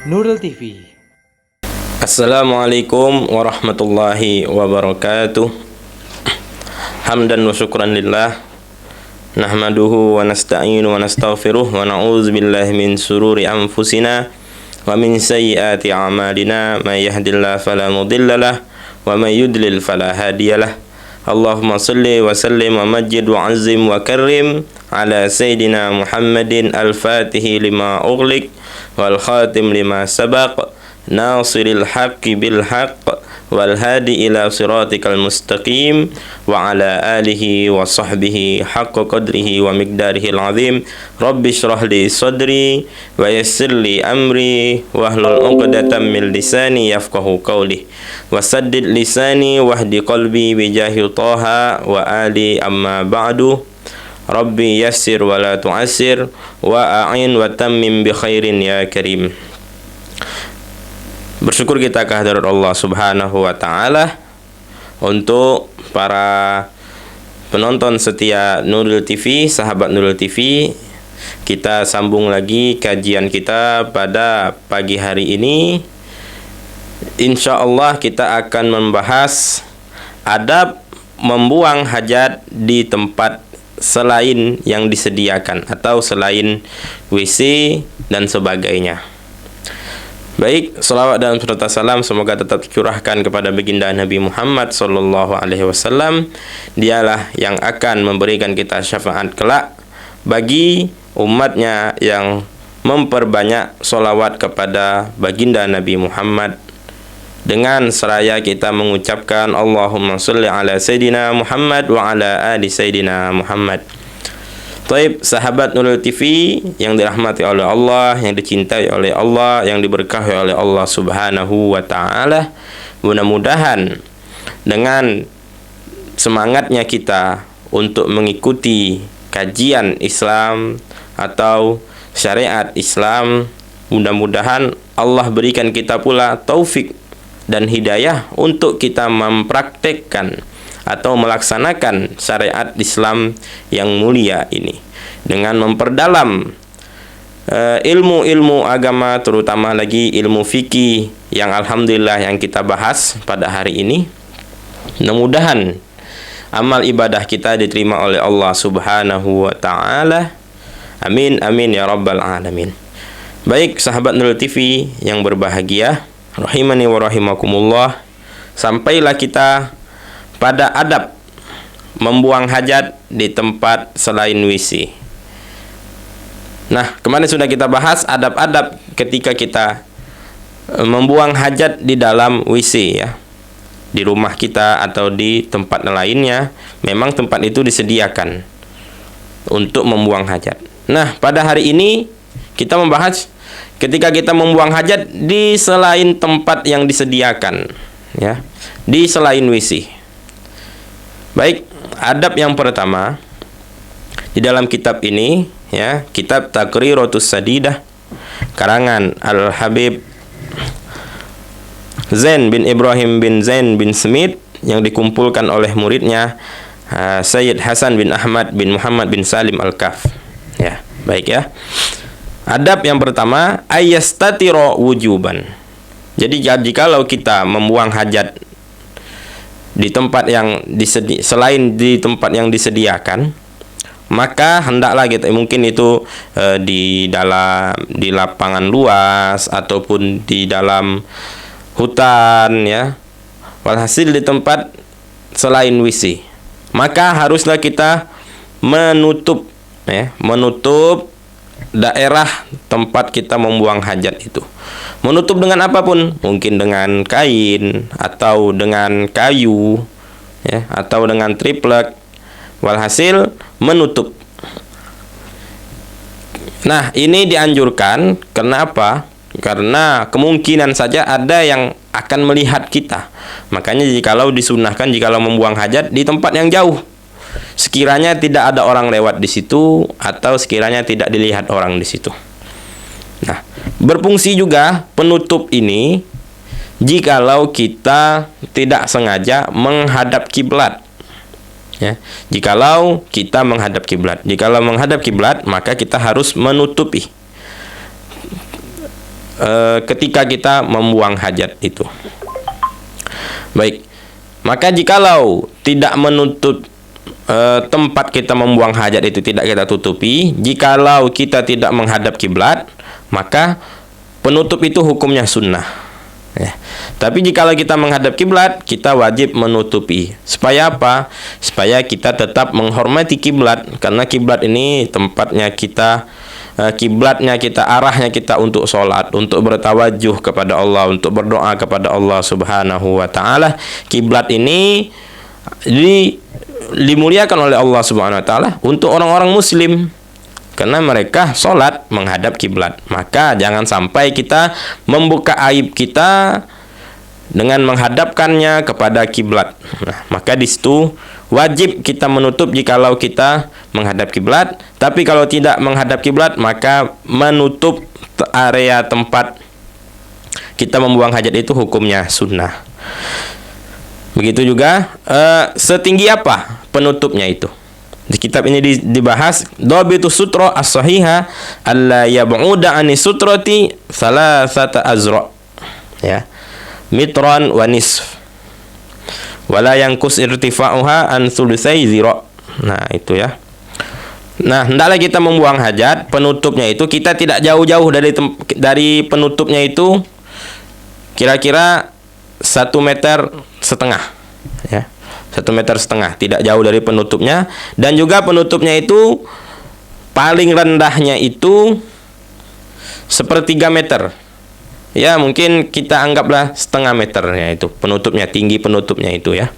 Nurul TV. Assalamualaikum warahmatullahi wabarakatuh. Hamdan wa syukran lillah. Nahmaduhu wa nasta'inu wa nastaghfiruh wa na'udzu billahi min sururi anfusina wa min sayyiati a'malina. May yahdihillahu fala mudhillalah wa may yudlil fala hadiyalah. Allahumma salli wa sallim wa majjid wa azim wa karrim ala sayyidina Muhammadin al-fatihi lima ughliq wal khatim lima sabaq nasiril haqqi bil haqq wal hadi ila siratikal mustaqim wa ala alihi wa sahbihi haqqa qadrihi wa miqdarihil azim. Rabbi shrah li sadri wa yassir li amri wahlul 'uqdatam min lisani yafqahu qawli wa saddid lisani wahdi qalbi bi jahi taha wa ali. Amma ba'du. Rabbi yassir wa la tu'assir wa a'in wa tammim bi khairin ya karim. Bersyukur kita kehadirat Allah Subhanahu wa taala untuk para penonton setia Nurul TV, sahabat Nurul TV. Kita sambung lagi kajian kita pada pagi hari ini. Insya Allah kita akan membahas adab membuang hajat di tempat selain yang disediakan atau selain WC dan sebagainya. Baik, salawat dan serta salam semoga tetap curahkan kepada baginda Nabi Muhammad sallallahu alaihi wasallam. Dialah yang akan memberikan kita syafaat kelak bagi umatnya yang memperbanyak salawat kepada baginda Nabi Muhammad. Dengan seraya kita mengucapkan Allahumma sholli ala Sayyidina Muhammad wa ala ali Sayyidina Muhammad. Taib, sahabat Nurul TV yang dirahmati oleh Allah, yang dicintai oleh Allah, yang diberkahi oleh Allah Subhanahu wa taala. Mudah-mudahan dengan semangatnya kita untuk mengikuti kajian Islam atau syariat Islam, mudah-mudahan Allah berikan kita pula taufik dan hidayah untuk kita mempraktekkan atau melaksanakan syariat Islam yang mulia ini dengan memperdalam ilmu-ilmu agama, terutama lagi ilmu fikih yang alhamdulillah yang kita bahas pada hari ini. Mudah-mudahan amal ibadah kita diterima oleh Allah Subhanahu wa taala. Amin amin ya rabbal alamin. Baik, sahabat Nurul TV yang berbahagia, rahimani wa rahimakumullah, sampailah kita pada adab membuang hajat di tempat selain WC. Nah, kemarin sudah kita bahas adab-adab ketika kita membuang hajat di dalam WC ya. Di rumah kita atau di tempat lainnya, memang tempat itu disediakan untuk membuang hajat. Nah, pada hari ini kita membahas ketika kita membuang hajat di selain tempat yang disediakan ya, di selain WC. Baik, adab yang pertama di dalam kitab ini ya, kitab Taqriratus Sadidah karangan Al-Habib Zain bin Ibrahim bin Zain bin Smith yang dikumpulkan oleh muridnya Sayyid Hasan bin Ahmad bin Muhammad bin Salim Al-Kaf. Ya, baik ya. Adab yang pertama, ayyastatira wujuban. Jadi jikalau kita membuang hajat di tempat yang selain di tempat yang disediakan, maka hendaklah kita, mungkin itu di lapangan luas ataupun di dalam hutan ya. Walhasil di tempat selain WC, maka haruslah kita menutup daerah tempat kita membuang hajat itu. Menutup dengan apapun, mungkin dengan kain atau dengan kayu ya, atau dengan triplek. Walhasil menutup. Nah, ini dianjurkan. Kenapa? Karena kemungkinan saja ada yang akan melihat kita. Makanya jikalau disunahkan, jikalau membuang hajat di tempat yang jauh, sekiranya tidak ada orang lewat di situ atau sekiranya tidak dilihat orang di situ. Nah, berfungsi juga penutup ini jikalau kita tidak sengaja menghadap kiblat. Ya, jikalau kita menghadap kiblat, maka kita harus menutupi ketika kita membuang hajat itu. Baik, maka jikalau tidak menutup tempat kita membuang hajat itu tidak kita tutupi, jikalau kita tidak menghadap kiblat, maka penutup itu hukumnya sunnah. Ya. Tapi jikalau kita menghadap kiblat, kita wajib menutupi. Supaya apa? Supaya kita tetap menghormati kiblat, karena kiblat ini tempatnya kita, kiblatnya kita, arahnya kita untuk sholat, untuk bertawajuh kepada Allah, untuk berdoa kepada Allah Subhanahu wa taala. Kiblat ini dimuliakan oleh Allah Subhanahu wa taala untuk orang-orang muslim, karena mereka sholat menghadap kiblat. Maka jangan sampai kita membuka aib kita dengan menghadapkannya kepada kiblat. Nah, maka di situ wajib kita menutup jikalau kita menghadap kiblat. Tapi kalau tidak menghadap kiblat, maka menutup area tempat kita membuang hajat itu hukumnya sunnah. Begitu juga setinggi apa penutupnya itu. Di kitab ini dibahas dhabitus sutra as-sahiha alla yab'uda 'ani sutrati thalathata azra. Ya. Mitran wa nisf. Wala yanqus irtifa'uha an thulutsai zira. Nah, itu ya. Nah, hendaklah kita membuang hajat, penutupnya itu kita tidak jauh-jauh dari penutupnya itu kira-kira 1,5 meter, ya. 1,5 meter, tidak jauh dari penutupnya. Dan juga penutupnya itu paling rendahnya itu 1/3 meter. Ya, mungkin kita anggaplah 0,5 meter ya, itu penutupnya, tinggi penutupnya itu ya.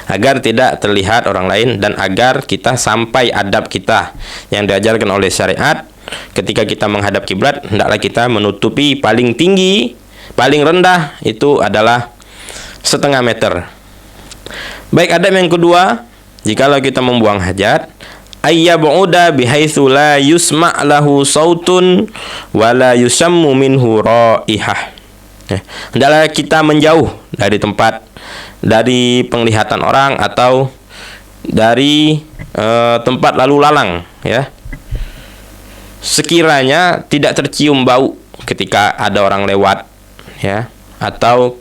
Agar tidak terlihat orang lain dan agar kita sampai adab kita yang diajarkan oleh syariat. Ketika kita menghadap kiblat, hendaklah kita menutupi paling tinggi, paling rendah itu adalah 0,5 meter. Baik, adab yang kedua, jikalau kita membuang hajat, ayyabu'uda bihaitsu la yusma' lahu sautun wa la yusammu minhu raihah. Hendaklah kita menjauh dari tempat, dari penglihatan orang atau dari tempat lalu lalang, ya. Sekiranya tidak tercium bau ketika ada orang lewat, ya, atau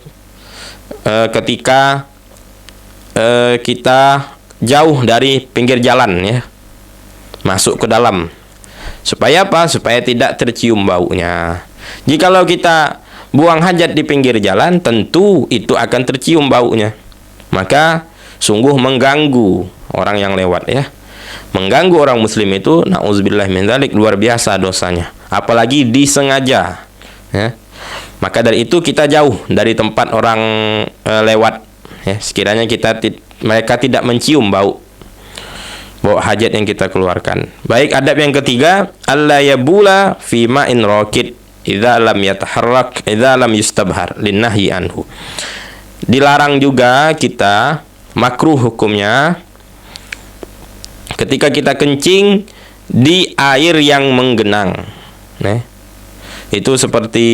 ketika kita jauh dari pinggir jalan, ya, masuk ke dalam. Supaya apa? Supaya tidak tercium baunya. Jikalau kita buang hajat di pinggir jalan, tentu itu akan tercium baunya. Maka sungguh mengganggu orang yang lewat, ya. Mengganggu orang muslim itu, na'udzubillah min dzalik, luar biasa dosanya. Apalagi disengaja, ya. Maka dari itu kita jauh dari tempat orang lewat, ya, sekiranya mereka tidak mencium bau hajat yang kita keluarkan. Baik, adab yang ketiga, alla yabula fi ma'in raqid idza lam yataharrak idza lam yustabhar linnahyi anhu. Dilarang juga kita, makruh hukumnya, ketika kita kencing di air yang menggenang. Nah, itu seperti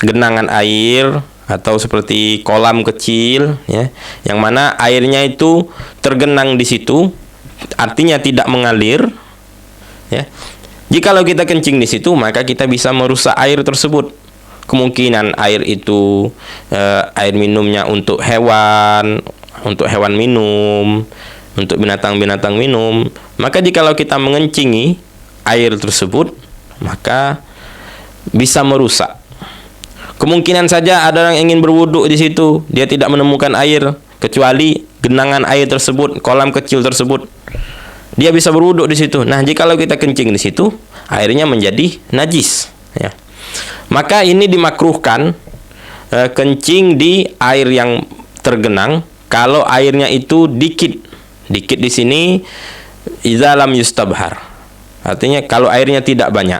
genangan air atau seperti kolam kecil, ya, yang mana airnya itu tergenang di situ, artinya tidak mengalir, ya. Jikalau kita kencing di situ, maka kita bisa merusak air tersebut. Kemungkinan air itu air minumnya untuk hewan minum, untuk binatang-binatang minum. Maka jikalau kita mengencingi air tersebut, maka bisa merusak. Kemungkinan saja ada orang yang ingin berwudu di situ, dia tidak menemukan air kecuali genangan air tersebut, kolam kecil tersebut. Dia bisa berwudu di situ. Nah, jikalau kita kencing di situ, airnya menjadi najis, ya. Maka ini dimakruhkan kencing di air yang tergenang kalau airnya itu dikit. Dikit di sini idza lam yustabhar. Artinya kalau airnya tidak banyak.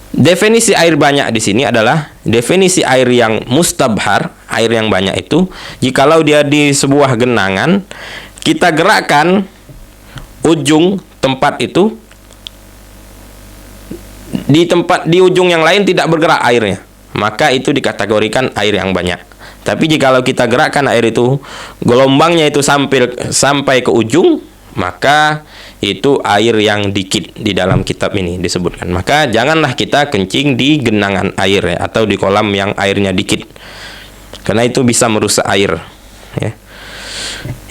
Definisi air banyak di sini adalah definisi air yang mustabhar, air yang banyak itu jikalau dia di sebuah genangan, kita gerakkan ujung tempat itu, di ujung yang lain tidak bergerak airnya, maka itu dikategorikan air yang banyak. Tapi jikalau kita gerakkan air itu, gelombangnya itu sampai ke ujung, maka itu air yang dikit di dalam kitab ini disebutkan. Maka janganlah kita kencing di genangan air ya, atau di kolam yang airnya dikit, karena itu bisa merusak air ya.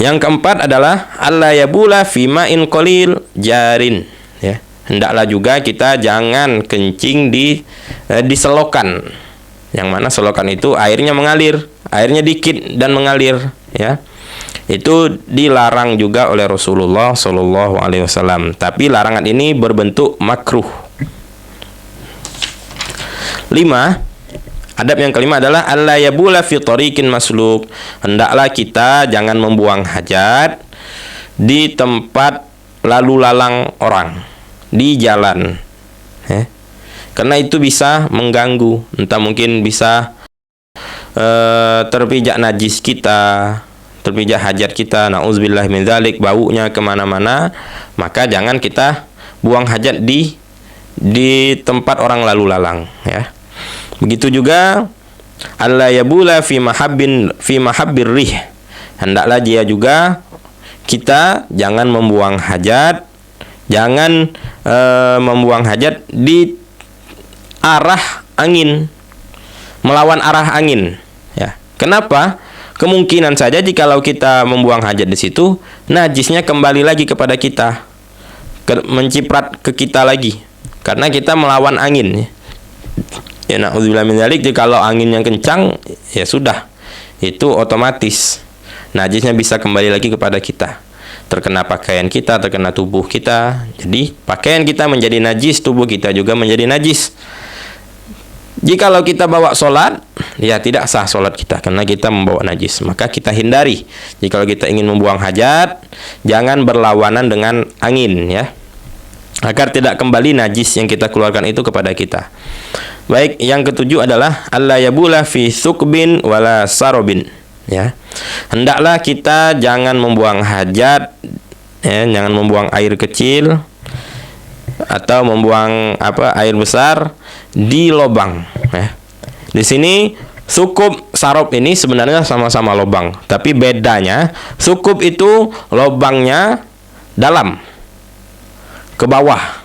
Yang keempat adalah alla yabula fi ma'in qalil jarin ya. Hendaklah juga kita jangan kencing di selokan, yang mana selokan itu airnya mengalir, airnya dikit dan mengalir ya. Itu dilarang juga oleh Rasulullah Shallallahu Alaihi Wasallam. Tapi larangan ini berbentuk makruh. 5. Adab yang kelima adalah alla yabula fi tariqin masluk. Hendaklah kita jangan membuang hajat di tempat lalu lalang orang, di jalan ya. Karena itu bisa mengganggu, entah mungkin bisa terpijak najis kita, terpijak hajat kita, na'udzubillah min dzalik, baunya kemana-mana. Maka jangan kita buang hajat di tempat orang lalu lalang ya. Begitu juga alla yabula fi mahabbir rih. Hendaklah dia juga kita jangan membuang hajat, jangan membuang hajat di arah angin, melawan arah angin ya. Kenapa? Kemungkinan saja jikalau kita membuang hajat di situ, najisnya kembali lagi kepada kita, menciprat ke kita lagi, karena kita melawan angin ya. Na'udzubillah min dzalik, jikalau angin yang kencang ya sudah, itu otomatis najisnya bisa kembali lagi kepada kita, terkena pakaian kita, terkena tubuh kita. Jadi pakaian kita menjadi najis, tubuh kita juga menjadi najis. Jikalau kita bawa sholat, ya tidak sah sholat kita karena kita membawa najis. Maka kita hindari. Jikalau kita ingin membuang hajat, jangan berlawanan dengan angin ya, agar tidak kembali najis yang kita keluarkan itu kepada kita. Baik, yang ketujuh adalah alla yabula fi sukbin wala sarobin ya. Hendaklah kita jangan membuang hajat ya, jangan membuang air kecil atau membuang air besar di lubang ya. Di sini sukup sarob ini sebenarnya sama-sama lubang, tapi bedanya sukup itu lubangnya dalam ke bawah,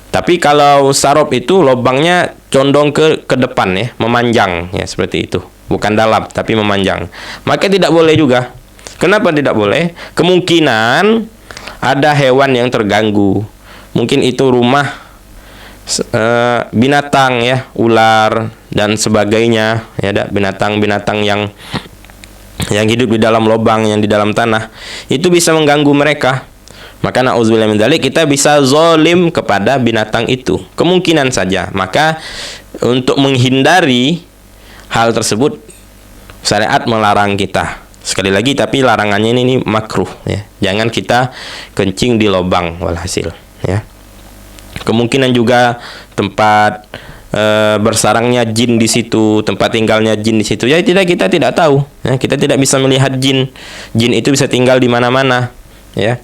tapi kalau sarob itu lubangnya condong ke depan ya, memanjang ya, seperti itu, bukan dalam tapi memanjang. Maka tidak boleh juga. Kenapa tidak boleh? Kemungkinan ada hewan yang terganggu, mungkin itu rumah binatang ya, ular dan sebagainya ya, ada binatang-binatang yang hidup di dalam lubang, yang di dalam tanah, itu bisa mengganggu mereka. Maka na'udzubillah min dzalik, kita bisa zalim kepada binatang itu, kemungkinan saja. Maka untuk menghindari hal tersebut, syariat melarang kita. Sekali lagi, tapi larangannya ini makruh ya. Jangan kita kencing di lubang walhasil ya. Kemungkinan juga tempat bersarangnya jin di situ, tempat tinggalnya jin di situ. Ya kita tidak tahu ya, kita tidak bisa melihat jin. Jin itu bisa tinggal di mana-mana ya.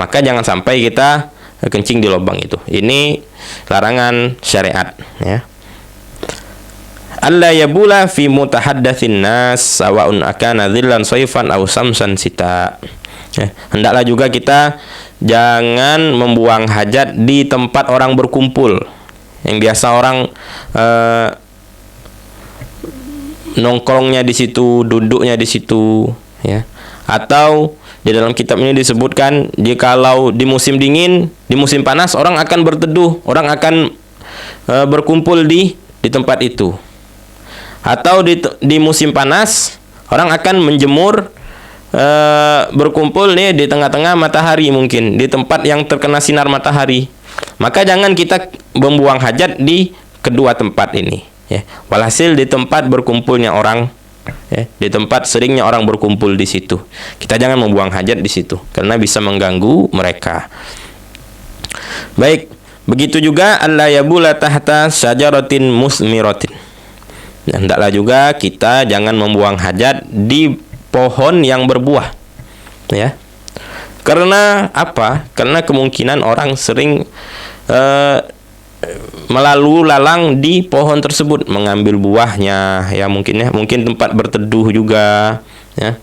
Maka jangan sampai kita kencing di lubang itu. Ini larangan syariat ya. Alla yabula fi mutahaddatsin nas sawa'un akana dhillan sayfan aw samsan sita ya. Hendaklah juga kita jangan membuang hajat di tempat orang berkumpul, yang biasa orang nongkrongnya di situ, duduknya di situ ya. Atau di dalam kitab ini disebutkan, jikalau di musim dingin, di musim panas orang akan berteduh, orang akan berkumpul di tempat itu. Atau di musim panas orang akan menjemur, berkumpul nih di tengah-tengah matahari, mungkin di tempat yang terkena sinar matahari. Maka jangan kita membuang hajat di kedua tempat ini ya. Walhasil di tempat berkumpulnya orang ya, di tempat seringnya orang berkumpul di situ, kita jangan membuang hajat di situ karena bisa mengganggu mereka. Baik, begitu juga alla yabula tahta syajaratin musmiratin. Dan hendaklah juga kita jangan membuang hajat di pohon yang berbuah ya. Karena apa? Karena kemungkinan orang sering melalu lalang di pohon tersebut, mengambil buahnya ya, mungkin tempat berteduh juga ya.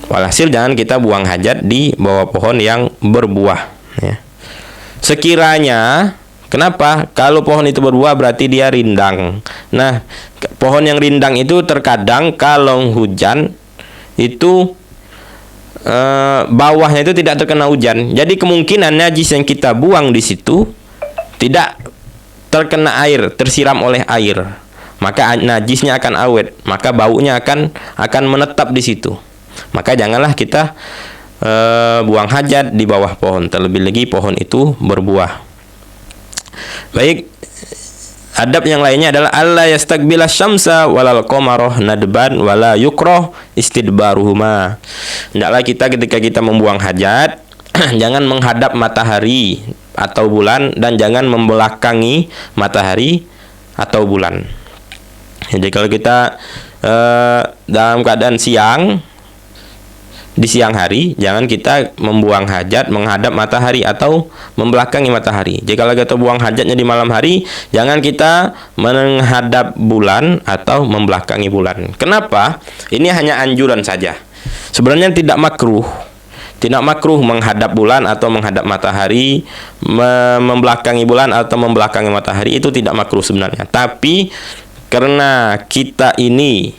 Walhasil jangan kita buang hajat di bawah pohon yang berbuah, ya. Sekiranya, kenapa? Kalau pohon itu berbuah berarti dia rindang. Nah, pohon yang rindang itu terkadang kalau hujan itu bawahnya itu tidak terkena hujan. Jadi kemungkinan najis yang kita buang di situ tidak terkena air, tersiram oleh air. Maka najisnya akan awet, maka baunya akan menetap di situ. Maka janganlah kita buang hajat di bawah pohon, terlebih lagi pohon itu berbuah. Baik, adab yang lainnya adalah alla yastaqbila syamsa walal qamaroh nadban wala yukrah istidbaruhuma. Hendaklah kita ketika kita membuang hajat jangan menghadap matahari atau bulan dan jangan membelakangi matahari atau bulan. Jadi kalau kita dalam keadaan siang, di siang hari, jangan kita membuang hajat menghadap matahari atau membelakangi matahari. Jika kita buang hajatnya di malam hari, jangan kita menghadap bulan atau membelakangi bulan. Kenapa? Ini hanya anjuran saja. Sebenarnya tidak makruh. Tidak makruh menghadap bulan atau menghadap matahari, membelakangi bulan atau membelakangi matahari, itu tidak makruh sebenarnya. Tapi karena kita ini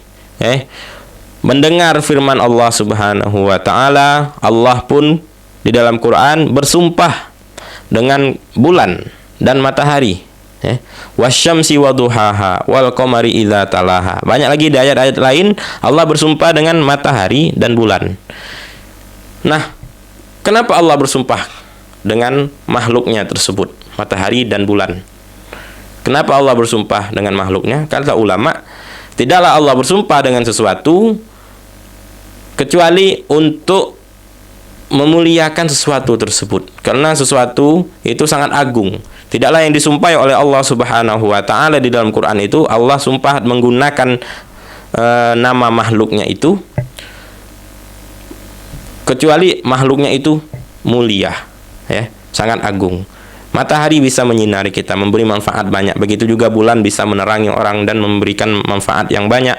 mendengar firman Allah Subhanahu wa taala, Allah pun di dalam Quran bersumpah dengan bulan dan matahari. Wasyamsi waduhaha wal qamari idza talaha. Banyak lagi di ayat-ayat lain Allah bersumpah dengan matahari dan bulan. Nah, kenapa Allah bersumpah dengan makhluknya tersebut, matahari dan bulan? Kenapa Allah bersumpah dengan makhluknya? Kata ulama, tidaklah Allah bersumpah dengan sesuatu kecuali untuk memuliakan sesuatu tersebut. Karena sesuatu itu sangat agung. Tidaklah yang disumpahi oleh Allah Subhanahu wa taala di dalam Quran itu Allah sumpah menggunakan nama makhluknya itu kecuali makhluknya itu mulia, ya, sangat agung. Matahari bisa menyinari kita, memberi manfaat banyak. Begitu juga bulan bisa menerangi orang dan memberikan manfaat yang banyak.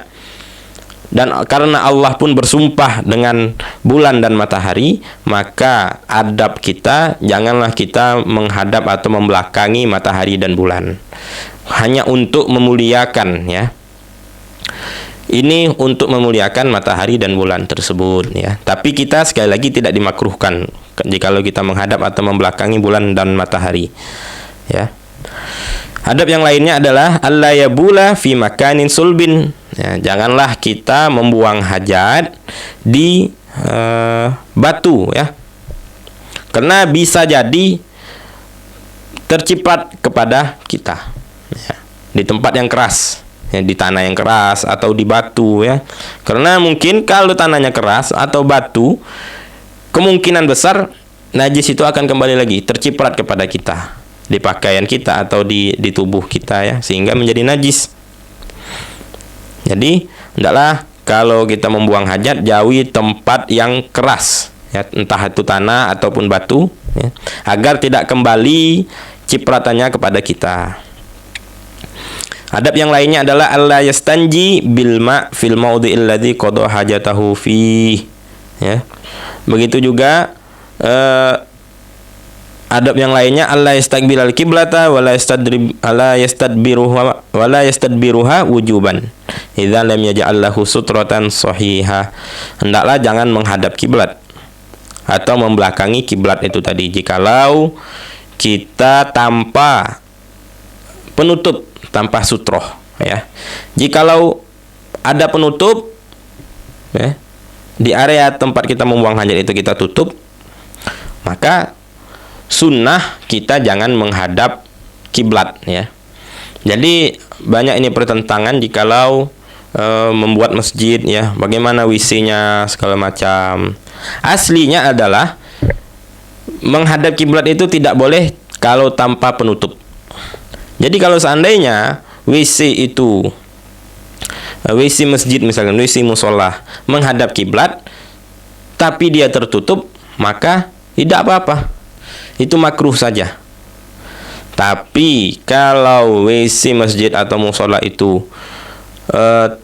Dan karena Allah pun bersumpah dengan bulan dan matahari, maka adab kita, janganlah kita menghadap atau membelakangi matahari dan bulan. Hanya untuk memuliakan, ya. Ini untuk memuliakan matahari dan bulan tersebut, ya. Tapi kita sekali lagi tidak dimakruhkan jikalau kita menghadap atau membelakangi bulan dan matahari, ya. Adab yang lainnya adalah alla yabula fi makanin sulbin. Ya, janganlah kita membuang hajat di batu, ya. Karena bisa jadi terciprat kepada kita, ya, di tempat yang keras, ya, di tanah yang keras atau di batu, ya. Karena mungkin kalau tanahnya keras atau batu, kemungkinan besar najis itu akan kembali lagi terciprat kepada kita, di pakaian kita atau di tubuh kita, ya, sehingga menjadi najis. Jadi hendaklah kalau kita membuang hajat jauhi tempat yang keras, ya, entah itu tanah ataupun batu, ya, agar tidak kembali cipratannya kepada kita. Adab yang lainnya adalah alla yastanji bil ma fil maudhi'il ladzi qada hajatahu fi, ya. Begitu juga adab yang lainnya alla yastaqbilal qiblata wala yastadbiruha wujuban idza lam yaj'al lahu sutratan sahihah. Hendaklah jangan menghadap kiblat atau membelakangi kiblat itu tadi jikalau kita tanpa penutup, tanpa sutroh, ya. Jikalau ada penutup, ya, di area tempat kita membuang hajat itu kita tutup, maka sunnah kita jangan menghadap kiblat, ya. Jadi banyak ini pertentangan jikalau membuat masjid, ya, bagaimana WC-nya segala macam. Aslinya adalah menghadap kiblat itu tidak boleh kalau tanpa penutup. Jadi kalau seandainya WC itu WC masjid misalkan, WC musola menghadap kiblat tapi dia tertutup, maka tidak apa-apa. Itu makruh saja. Tapi kalau WC masjid atau musola itu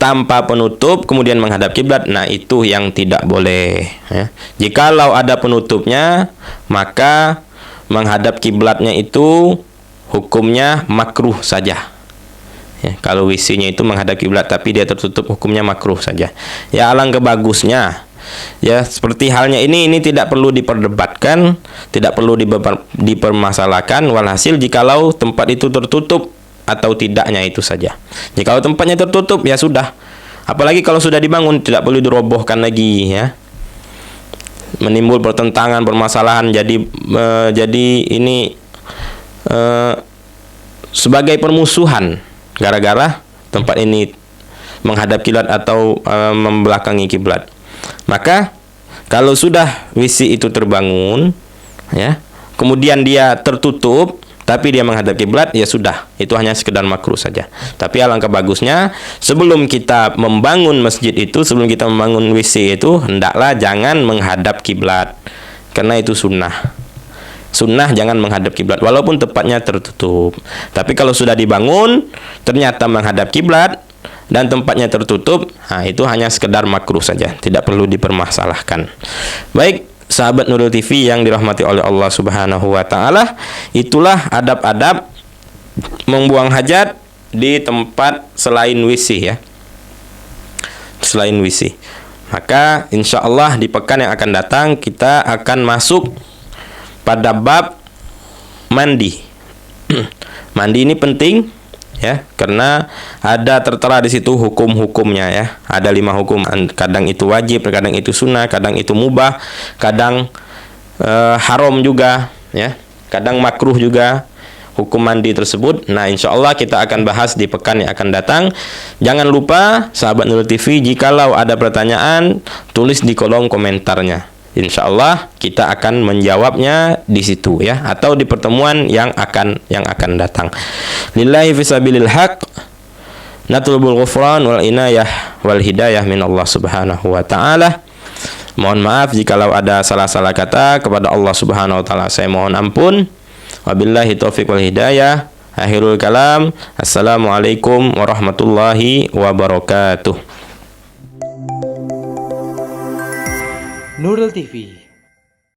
tanpa penutup kemudian menghadap kiblat, nah itu yang tidak boleh ya. Jikalau ada penutupnya, maka menghadap kiblatnya itu hukumnya makruh saja ya. Kalau WC-nya itu menghadap kiblat tapi dia tertutup, hukumnya makruh saja ya. Alangkah bagusnya ya, seperti halnya ini tidak perlu diperdebatkan, tidak perlu dipermasalahkan. Walhasil jikalau tempat itu tertutup atau tidaknya itu saja. Jikalau tempatnya tertutup ya sudah. Apalagi kalau sudah dibangun, tidak perlu dirobohkan lagi ya. Menimbul pertentangan, permasalahan, jadi ini sebagai permusuhan gara-gara tempat ini menghadap kiblat atau membelakangi kiblat. Maka kalau sudah WC itu terbangun ya, kemudian dia tertutup tapi dia menghadap kiblat, ya sudah, itu hanya sekedar makruh saja. Tapi alangkah bagusnya sebelum kita membangun masjid itu, sebelum kita membangun WC itu, hendaklah jangan menghadap kiblat, karena itu sunnah. Sunnah jangan menghadap kiblat walaupun tempatnya tertutup. Tapi kalau sudah dibangun ternyata menghadap kiblat dan tempatnya tertutup, nah itu hanya sekedar makruh saja, tidak perlu dipermasalahkan. Baik, sahabat Nurul TV yang dirahmati oleh Allah Subhanahu wa taala, itulah adab-adab membuang hajat di tempat selain WC ya. Selain WC. Maka insya Allah di pekan yang akan datang kita akan masuk pada bab mandi. Mandi ini penting ya, karena ada tertera di situ hukum-hukumnya ya. Ada 5 hukum, kadang itu wajib, kadang itu sunnah, kadang itu mubah, kadang haram juga ya, kadang makruh juga hukum mandi tersebut. Nah, insya Allah kita akan bahas di pekan yang akan datang. Jangan lupa sahabat Nurul TV, jikalau ada pertanyaan tulis di kolom komentarnya. Insya Allah kita akan menjawabnya di situ ya, atau di pertemuan yang akan datang. Lillahi fisabilil haq, natlubul ghufran wal inayah wal hidayah min Allah Subhanahu wa taala. Mohon maaf jikalau ada salah-salah kata, kepada Allah Subhanahu wa taala saya mohon ampun. Wabillahi taufiq wal hidayah. Akhirul kalam. Assalamualaikum warahmatullahi wabarakatuh. Nurul TV.